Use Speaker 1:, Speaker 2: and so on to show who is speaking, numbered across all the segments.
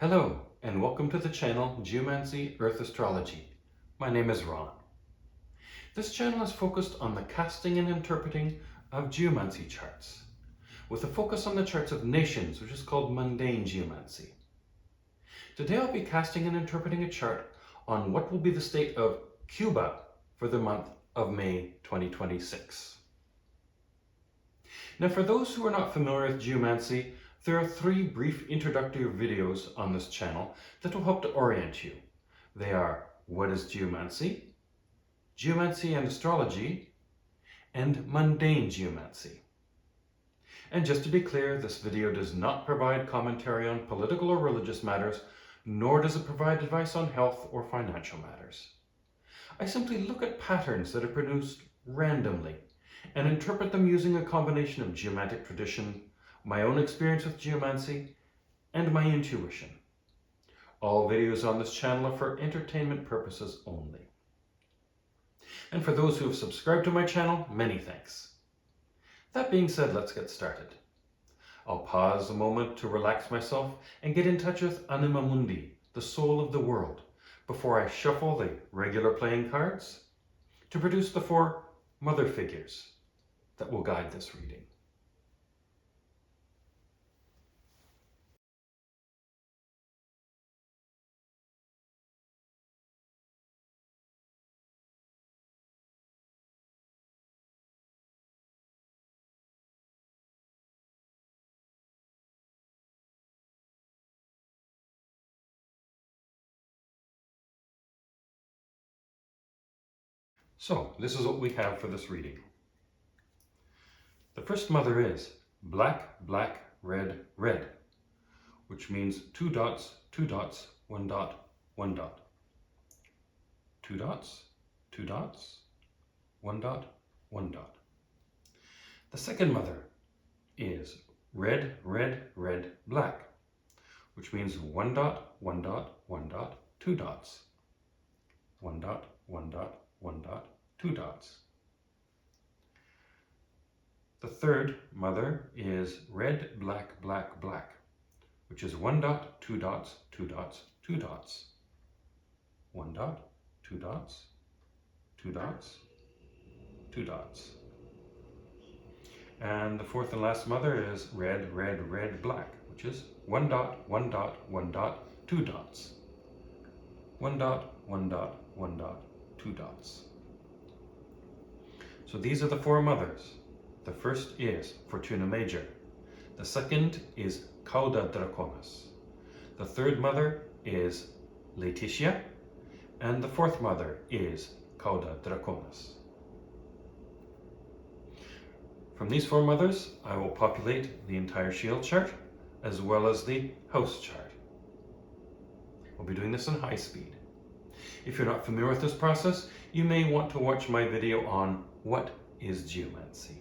Speaker 1: Hello, and welcome to the channel Geomancy Earth Astrology. My name is Ron. This channel is focused on the casting and interpreting of geomancy charts, with a focus on the charts of nations, which is called Mundane Geomancy. Today I'll be casting and interpreting a chart on what will be the state of Cuba for the month of May 2026. Now, for those who are not familiar with geomancy, there are 3 brief introductory videos on this channel that will help to orient you. They are What is Geomancy? Geomancy and Astrology, and Mundane Geomancy. And just to be clear, this video does not provide commentary on political or religious matters, nor does it provide advice on health or financial matters. I simply look at patterns that are produced randomly and interpret them using a combination of geomantic tradition, my own experience with geomancy, and my intuition. All videos on this channel are for entertainment purposes only. And for those who have subscribed to my channel, many thanks. That being said, let's get started. I'll pause a moment to relax myself and get in touch with Anima Mundi, the soul of the world, before I shuffle the regular playing cards to produce the 4 mother figures that will guide this reading. So, this is what we have for this reading. The first mother is black, black, red, red, which means 2 dots, 2 dots, 1 dot, 1 dot. 2 dots, 2 dots, 1 dot, 1 dot. The second mother is red, red, red, black, which means 1 dot, 1 dot, 1 dot, 2 dots. 1 dot, 1 dot, 1 dot, 2 dots. The third mother is red, black, black, black, which is 1 dot, 2 dots, 2 dots, 2 dots. 1 dot, 2 dots, 2 dots, 2 dots. And the fourth and last mother is red, red, red, black, which is 1 dot, 1 dot, 1 dot, 2 dots. 1 dot, 1 dot, 1 dot, 2 dots. So these are the 4 mothers. The first is Fortuna Major. The second is Cauda Draconis. The third mother is Laetitia. And the fourth mother is Cauda Draconis. From these 4 mothers, I will populate the entire shield chart as well as the house chart. We'll be doing this in high speed. If you're not familiar with this process, you may want to watch my video on What is Geomancy?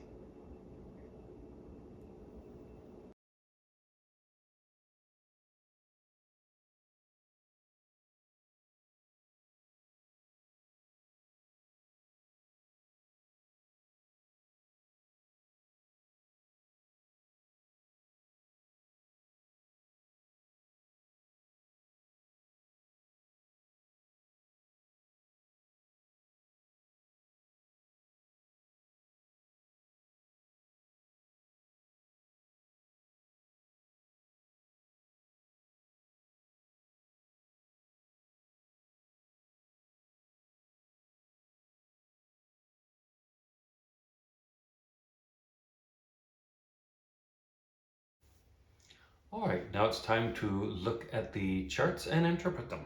Speaker 1: All right, now it's time to look at the charts and interpret them.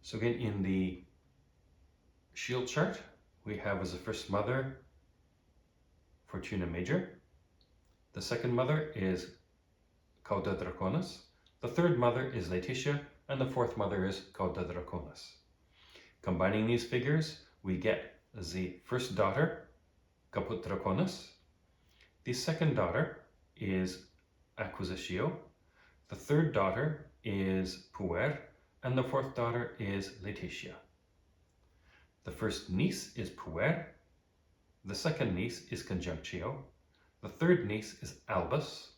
Speaker 1: So again, in the shield chart, we have as the first mother Fortuna Major. The second mother is Cauda Draconis. The third mother is Laetitia, and the fourth mother is Cauda Draconis. Combining these figures, we get the first daughter, Caput Draconis. The second daughter is Acquisitio. The third daughter is Puer, and the fourth daughter is Laetitia. The first niece is Puer. The second niece is Conjunctio. The third niece is Albus.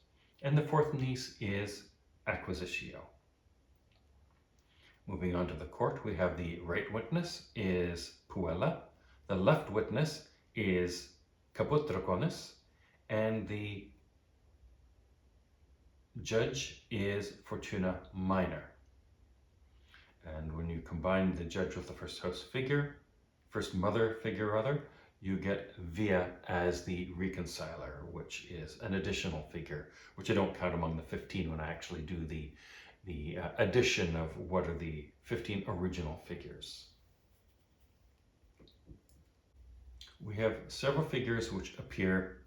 Speaker 1: And the fourth niece is Acquisitio. Moving on to the court, we have the right witness is Puella, the left witness is Caput Draconis, and the judge is Fortuna Minor. And when you combine the judge with the first house figure, first mother figure rather, you get Via as the reconciler, which is an additional figure, which I don't count among the 15 when I actually do the addition of what are the 15 original figures. We have several figures which appear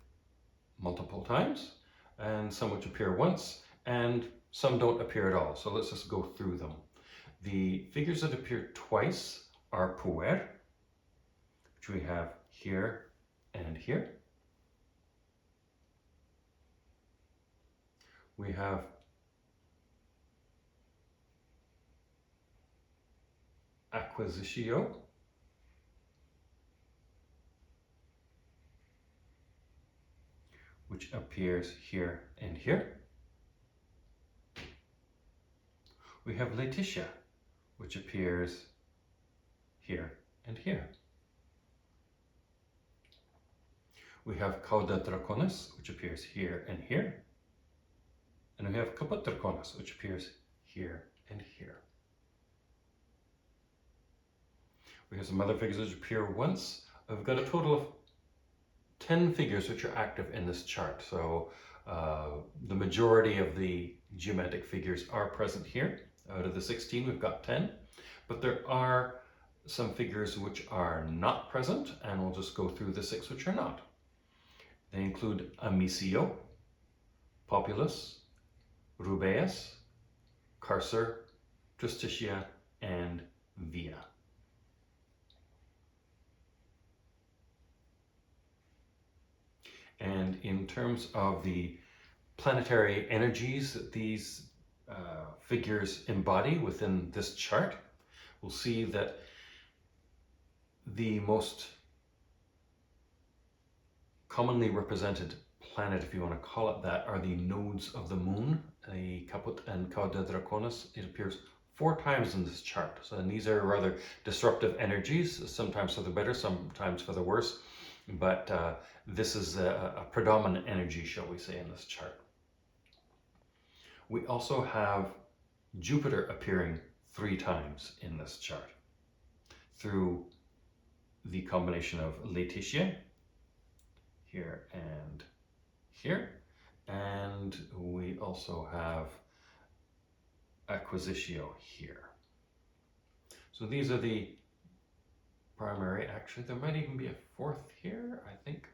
Speaker 1: multiple times, and some which appear once, and some don't appear at all. So let's just go through them. The figures that appear twice are Puer, which we have here and here. We have Acquisitio, which appears here and here. We have Laetitia, which appears here and here. We have Cauda Draconis, which appears here and here. And we have Caput Draconis, which appears here and here. We have some other figures which appear once. We've got a total of 10 figures which are active in this chart. So the majority of the geometric figures are present here. Out of the 16, we've got 10. But there are some figures which are not present, and we'll just go through the 6 which are not. They include Amicio, Populus, Rubeus, Carcer, Justitia, and Via. And in terms of the planetary energies that these figures embody within this chart, we'll see that the most commonly represented planet, if you want to call it that, are the nodes of the moon, the Caput and Cauda Draconis. It appears 4 times in this chart. So, and these are rather disruptive energies, sometimes for the better, sometimes for the worse. But this is a predominant energy, shall we say, in this chart. We also have Jupiter appearing 3 times in this chart through the combination of Laetitia, here and here, and we also have Acquisitio here. So these are the primary. Actually, there might even be a 4th here, I think.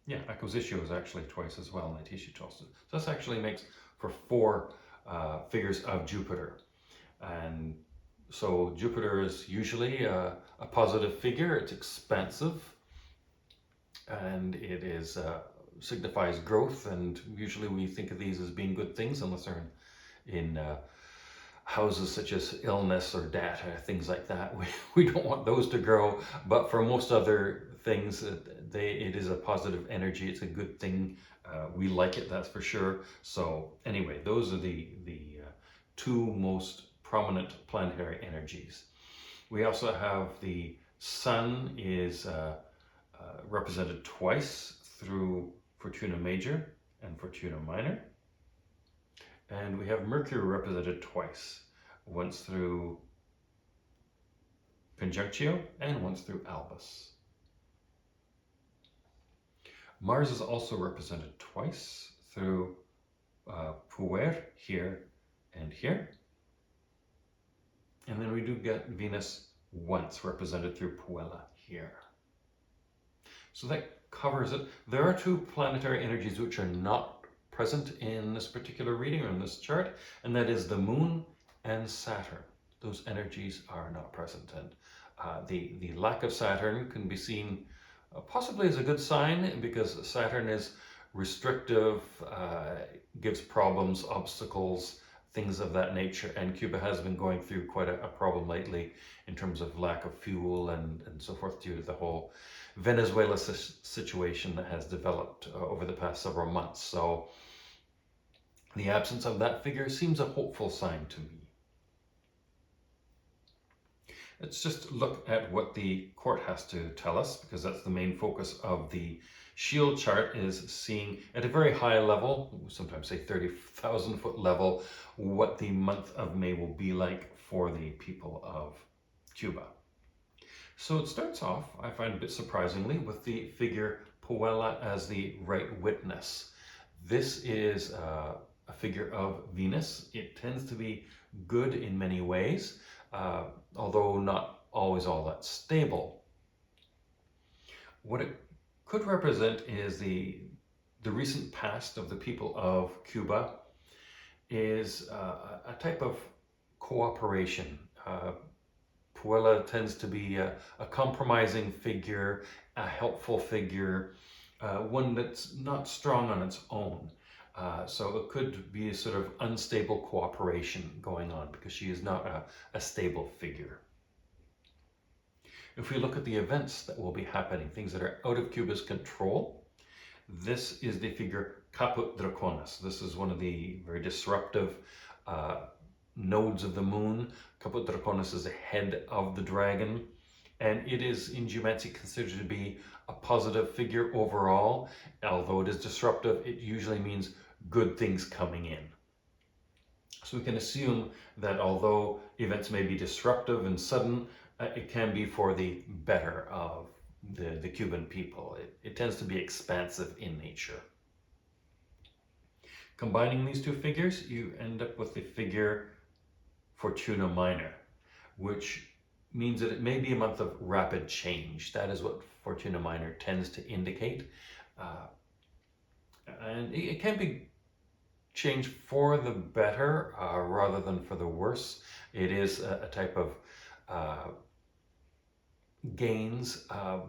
Speaker 1: Yeah, Acquisitio is actually twice as well, and Laetitia twice. So this actually makes for 4 figures of Jupiter. And so Jupiter is usually a positive figure. It's expansive, and it is signifies growth, and usually we think of these as being good things unless they're in houses such as illness or debt or things like that. We don't want those to grow, but for most other things, it is a positive energy. It's a good thing. We like it, that's for sure. So anyway, those are the 2 most prominent planetary energies. We also have the Sun is represented twice through Fortuna Major and Fortuna Minor. And we have Mercury represented twice, once through Conjunctio and once through Albus. Mars is also represented twice through Puer here and here. And then we do get Venus once represented through Puella here. So that covers it. There are 2 planetary energies which are not present in this particular reading or in this chart, and that is the Moon and Saturn. Those energies are not present, and the lack of Saturn can be seen possibly as a good sign, because Saturn is restrictive, gives problems, obstacles, things of that nature. And Cuba has been going through quite a problem lately in terms of lack of fuel and so forth due to the whole Venezuela situation that has developed over the past several months. So the absence of that figure seems a hopeful sign to me. Let's just look at what the court has to tell us, because that's the main focus of the shield chart, is seeing at a very high level, sometimes say 30,000 foot level, what the month of May will be like for the people of Cuba. So it starts off, I find a bit surprisingly, with the figure Puella as the right witness. This is a figure of Venus. It tends to be good in many ways, although not always all that stable. What it could represent is the recent past of the people of Cuba is a type of cooperation. Puella tends to be a compromising figure, a helpful figure, one that's not strong on its own. So it could be a sort of unstable cooperation going on because she is not a stable figure. If we look at the events that will be happening, things that are out of Cuba's control, this is the figure Caput Draconis. This is one of the very disruptive nodes of the moon. Caput Draconis is the head of the dragon, and it is in Geomancy considered to be a positive figure overall. Although it is disruptive, it usually means good things coming in. So we can assume that although events may be disruptive and sudden, it can be for the better of the Cuban people. It tends to be expansive in nature. Combining these two figures, you end up with the figure Fortuna Minor, which means that it may be a month of rapid change. That is what Fortuna Minor tends to indicate. And it can be changed for the better rather than for the worse. It is a type of gains,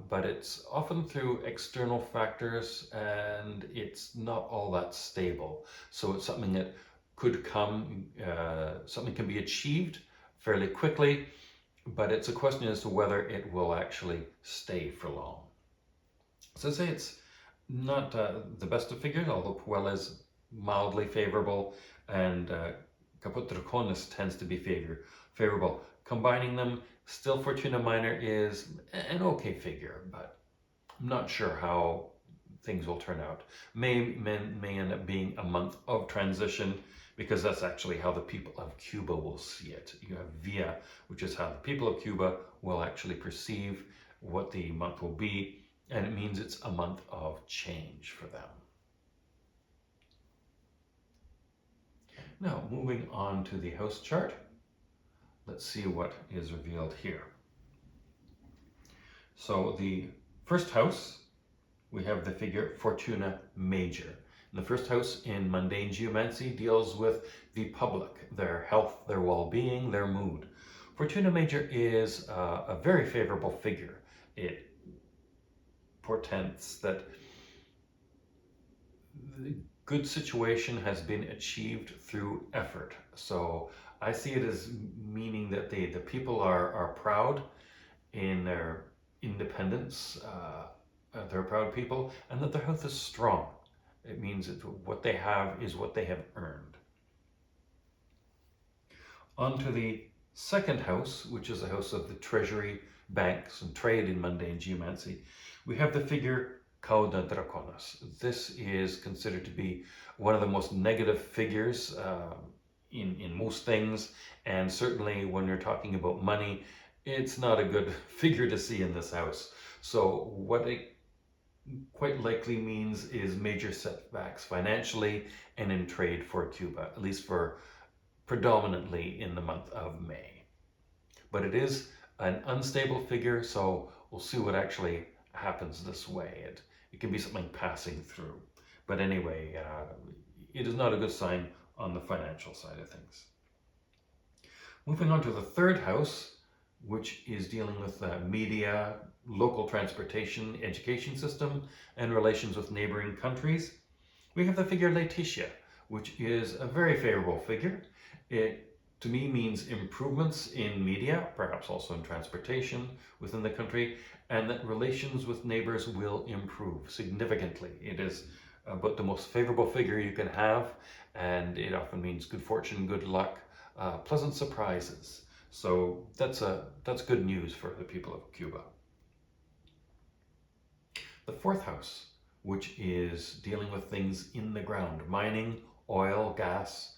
Speaker 1: but it's often through external factors and it's not all that stable. So it's something that could come, something can be achieved fairly quickly, but it's a question as to whether it will actually stay for long. So I'd say it's not the best of figures, although Puella is mildly favorable and Caput Draconis tends to be favorable. Combining them, still Fortuna Minor is an okay figure, but I'm not sure how things will turn out. May end up being a month of transition, because that's actually how the people of Cuba will see it. You have Via, which is how the people of Cuba will actually perceive what the month will be, and it means it's a month of change for them. Now, moving on to the house chart, let's see what is revealed here. So the first house, we have the figure Fortuna Major. And the first house in Mundane Geomancy deals with the public, their health, their well-being, their mood. Fortuna Major is a very favorable figure. It portends that the good situation has been achieved through effort. So I see it as meaning that the people are proud in their independence, they're proud people, and that their health is strong. It means that what they have is what they have earned. On to the second house, which is the house of the treasury, banks, and trade in Mundane Geomancy. We have the figure Cauda Draconis. This is considered to be one of the most negative figures in most things, and certainly when you're talking about money, it's not a good figure to see in this house. So what it quite likely means is major setbacks financially and in trade for Cuba, at least for predominantly in the month of May. But it is an unstable figure, so we'll see what actually happens this way. It can be something passing through. But anyway, it is not a good sign on the financial side of things. Moving on to the third house, which is dealing with media, local transportation, education system, and relations with neighboring countries. We have the figure Laetitia, which is a very favorable figure. It, to me, means improvements in media, perhaps also in transportation within the country, and that relations with neighbors will improve significantly. It is about the most favorable figure you can have, and it often means good fortune, good luck, pleasant surprises. So that's good news for the people of Cuba. The fourth house, which is dealing with things in the ground, mining, oil, gas,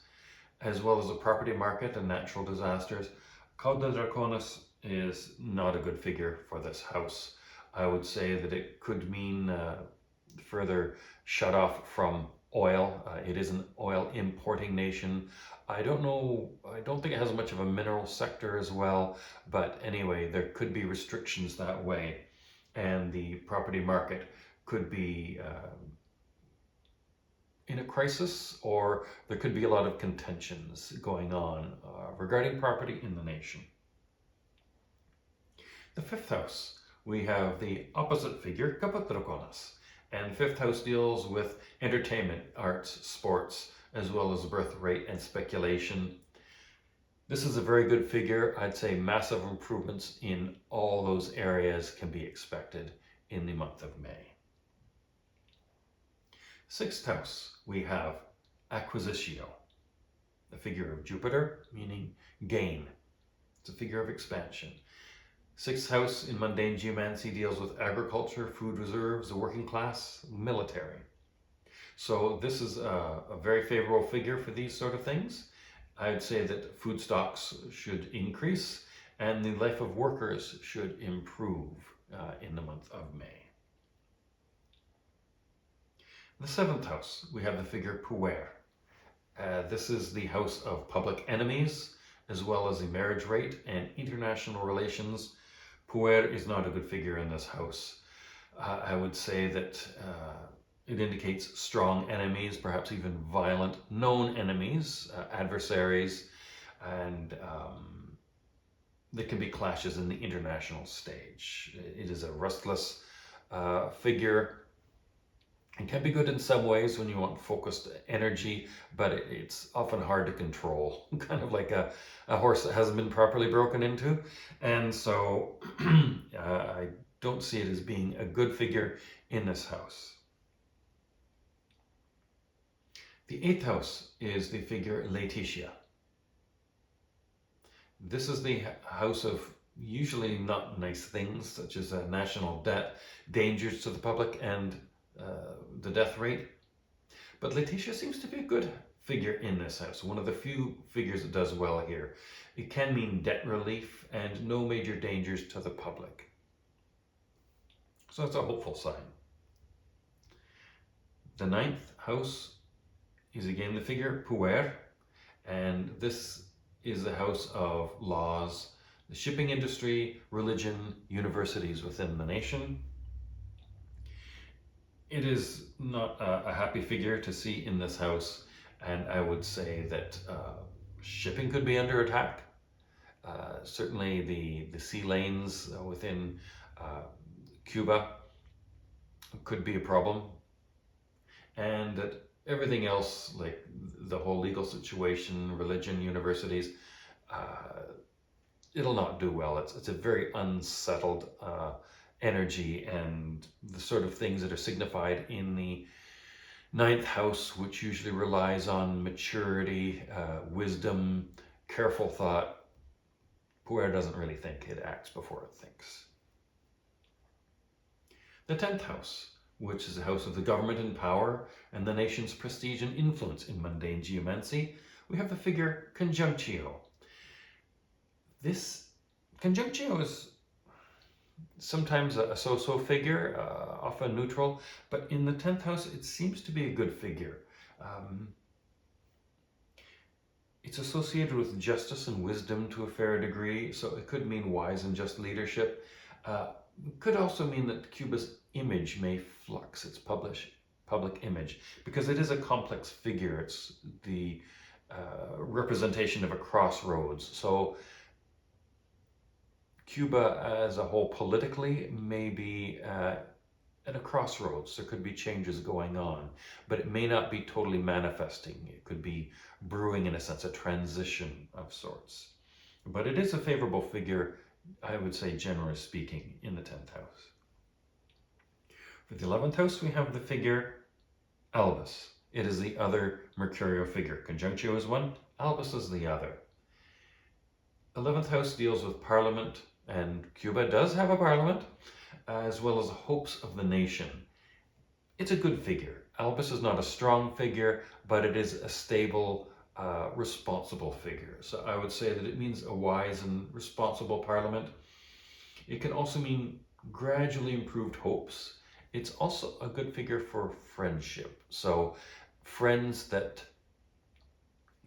Speaker 1: as well as the property market and natural disasters. Cauda Draconis is not a good figure for this house. I would say that it could mean further shut off from oil. It is an oil importing nation. I don't think it has much of a mineral sector as well, but anyway, there could be restrictions that way, and the property market could be in a crisis, or there could be a lot of contentions going on regarding property in the nation. The fifth house, we have the opposite figure, Kapatrokonas, and fifth house deals with entertainment, arts, sports, as well as birth rate and speculation. This is a very good figure. I'd say massive improvements in all those areas can be expected in the month of May. Sixth house, we have acquisitio, the figure of Jupiter, meaning gain. It's a figure of expansion. Sixth house in mundane geomancy deals with agriculture, food reserves, the working class, military. So this is a very favorable figure for these sort of things. I'd say that food stocks should increase and the life of workers should improve in the month of May. The seventh house, we have the figure Puer. This is the house of public enemies, as well as the marriage rate and international relations. Puer is not a good figure in this house. I would say that it indicates strong enemies, perhaps even violent known enemies, adversaries, and there can be clashes in the international stage. It is a restless figure. It can be good in some ways when you want focused energy, but it's often hard to control, kind of like a horse that hasn't been properly broken into. And so I don't see it as being a good figure in this house. The eighth house is the figure Laetitia. This is the house of usually not nice things, such as national debt, dangers to the public, and the death rate. But Laetitia seems to be a good figure in this house, one of the few figures that does well here. It can mean debt relief and no major dangers to the public. So that's a hopeful sign. The ninth house is again the figure Puer, and this is the house of laws, the shipping industry, religion, universities within the nation. It is not a happy figure to see in this house, and I would say that shipping could be under attack. Certainly the sea lanes within Cuba could be a problem, and that everything else, like the whole legal situation, religion, universities, it'll not do well. It's a very unsettled energy, and the sort of things that are signified in the ninth house, which usually relies on maturity, wisdom, careful thought. Puer doesn't really think, it acts before it thinks. The 10th house, which is the house of the government and power and the nation's prestige and influence in mundane geomancy, we have the figure Conjunctio. This Conjunctio is sometimes a so-so figure, often neutral, but in the 10th house it seems to be a good figure. It's associated with justice and wisdom to a fair degree, so it could mean wise and just leadership. It could also mean that Cuba's image may flux, its public image, because it is a complex figure. It's the representation of a crossroads. So Cuba as a whole politically may be at a crossroads. There could be changes going on, but it may not be totally manifesting. It could be brewing, in a sense, a transition of sorts. But it is a favorable figure, I would say, generally speaking, in the 10th house. For the 11th house, we have the figure Albus. It is the other mercurial figure. Conjunctio is one, Albus is the other. 11th house deals with parliament, and Cuba does have a parliament, as well as hopes of the nation. It's a good figure. Albus is not a strong figure, but it is a stable, responsible figure. So I would say that it means a wise and responsible parliament. It can also mean gradually improved hopes. It's also a good figure for friendship. So friends that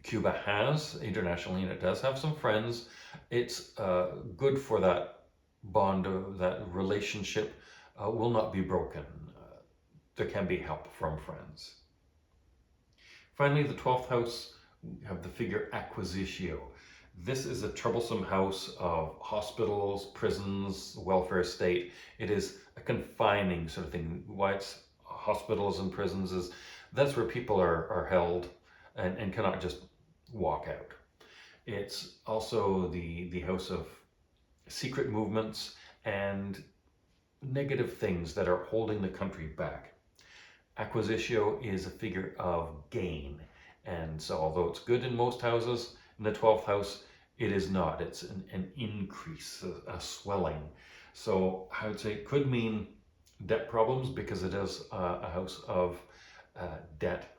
Speaker 1: Cuba has internationally, and it does have some friends, it's good for that bond, that relationship will not be broken. There can be help from friends. Finally, the 12th house, we have the figure Acquisitio. This is a troublesome house of hospitals, prisons, welfare state. It is a confining sort of thing. Why it's hospitals and prisons is that's where people are held and cannot just walk out. It's also the house of secret movements and negative things that are holding the country back. Acquisitio is a figure of gain. And so although it's good in most houses, in the 12th house, it is not. It's an increase, a swelling. So I would say it could mean debt problems because it is a house of debt.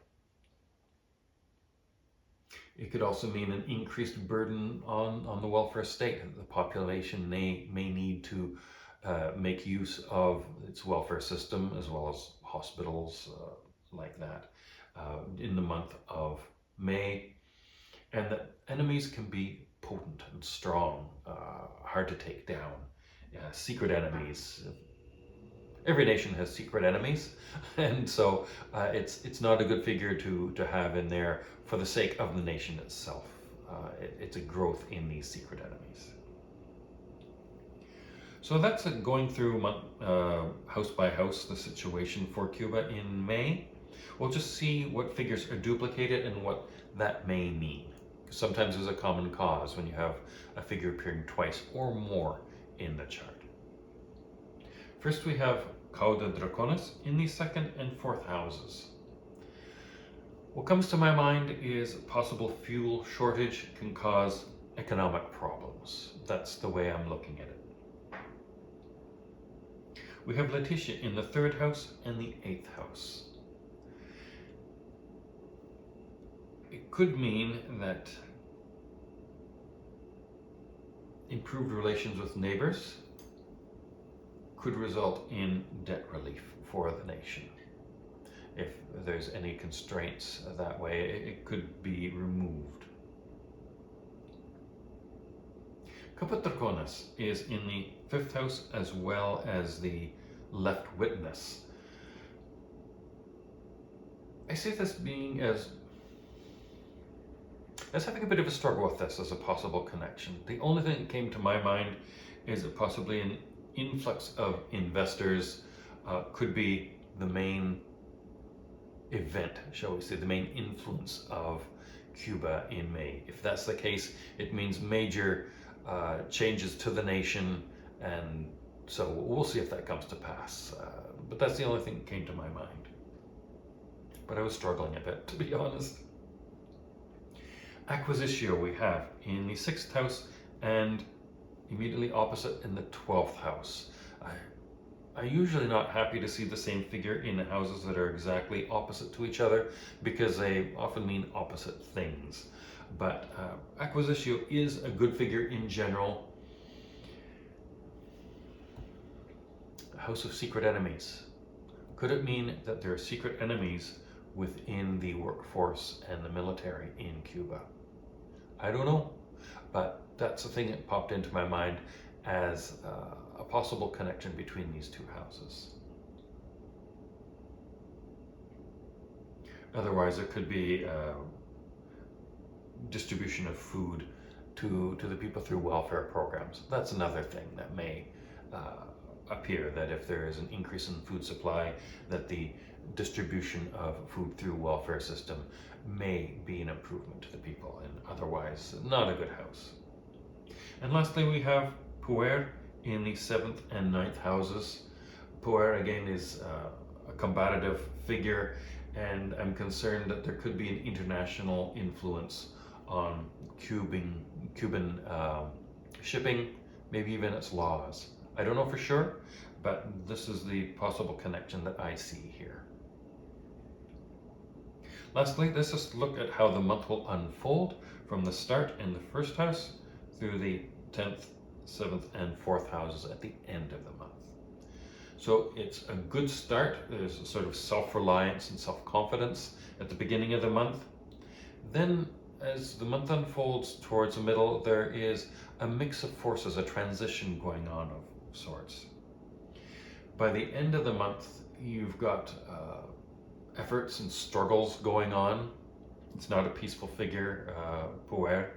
Speaker 1: It could also mean an increased burden on the welfare state. The population may need to make use of its welfare system as well as hospitals like that in the month of May. And that enemies can be potent and strong, hard to take down. Secret enemies. Every nation has secret enemies, and so it's not a good figure to have in there for the sake of the nation itself. It's a growth in these secret enemies. So that's going through house by house the situation for Cuba in May. We'll just see what figures are duplicated and what that may mean. Sometimes there's a common cause when you have a figure appearing twice or more in the chart. First we have Cauda Draconis in the 2nd and 4th houses. What comes to my mind is possible fuel shortage can cause economic problems. That's the way I'm looking at it. We have Letitia in the 3rd house and the 8th house. It could mean that improved relations with neighbors could result in debt relief for the nation. If there's any constraints that way, it could be removed. Caput Draconis is in the 5th house as well as the left witness. I see this being as having a bit of a struggle with this as a possible connection. The only thing that came to my mind is that possibly an influx of investors could be the main event, shall we say, the main influence of Cuba in May. If that's the case, it means major changes to the nation, and so we'll see if that comes to pass. But that's the only thing that came to my mind. But I was struggling a bit, to be honest. Acquisitio we have in the 6th house and immediately opposite in the 12th house. I'm usually not happy to see the same figure in houses that are exactly opposite to each other because they often mean opposite things. But Acquisitio is a good figure in general. A house of secret enemies. Could it mean that there are secret enemies within the workforce and the military in Cuba? I don't know, but that's the thing that popped into my mind as a possible connection between these two houses. Otherwise, it could be distribution of food to the people through welfare programs. That's another thing that may appear that if there is an increase in food supply, that the distribution of food through welfare system may be an improvement to the people, and otherwise not a good house. And lastly, we have Puer in the 7th and 9th houses. Puer again is a combative figure, and I'm concerned that there could be an international influence on Cuban shipping, maybe even its laws. I don't know for sure, but this is the possible connection that I see here. Lastly, let's just look at how the month will unfold from the start in the 1st house through the 10th, 7th, and 4th houses at the end of the month. So it's a good start. There's a sort of self-reliance and self-confidence at the beginning of the month. Then as the month unfolds towards the middle, there is a mix of forces, a transition going on of sorts. By the end of the month, you've got efforts and struggles going on. It's not a peaceful figure, Puer.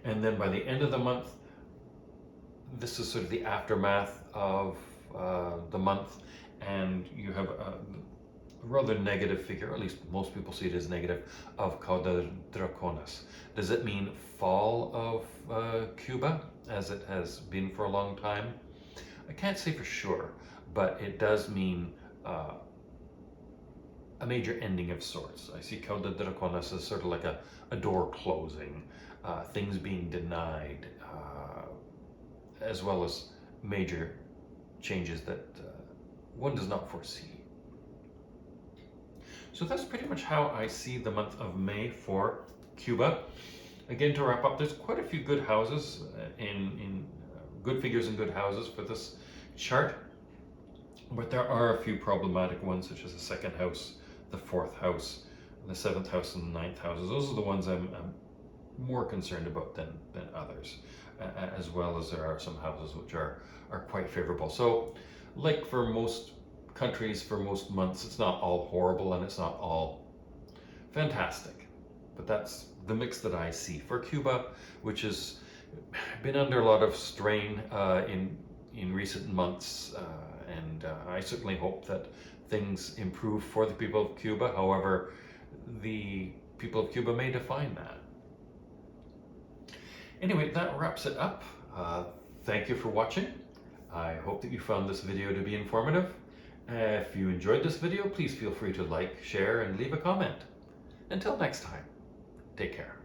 Speaker 1: And then by the end of the month, this is sort of the aftermath of the month, and you have a rather negative figure, or at least most people see it as negative, of Cauda Draconis. Does it mean fall of Cuba, as it has been for a long time? I can't say for sure, but it does mean a major ending of sorts. I see Cauda Draconis as sort of like a door closing, things being denied, as well as major changes that one does not foresee. So that's pretty much how I see the month of May for Cuba. Again, to wrap up, there's quite a few good houses in good figures and good houses for this chart, but there are a few problematic ones, such as the 2nd house, the 4th house, the 7th house, and the 9th houses. Those are the ones I'm more concerned about than others, as well as there are some houses which are quite favorable. So like for most countries, for most months, it's not all horrible and it's not all fantastic, but that's the mix that I see for Cuba, which has been under a lot of strain in recent months, and I certainly hope that things improve for the people of Cuba. However, the people of Cuba may define that. Anyway, that wraps it up. Thank you for watching. I hope that you found this video to be informative. If you enjoyed this video, please feel free to like, share, and leave a comment. Until next time, take care.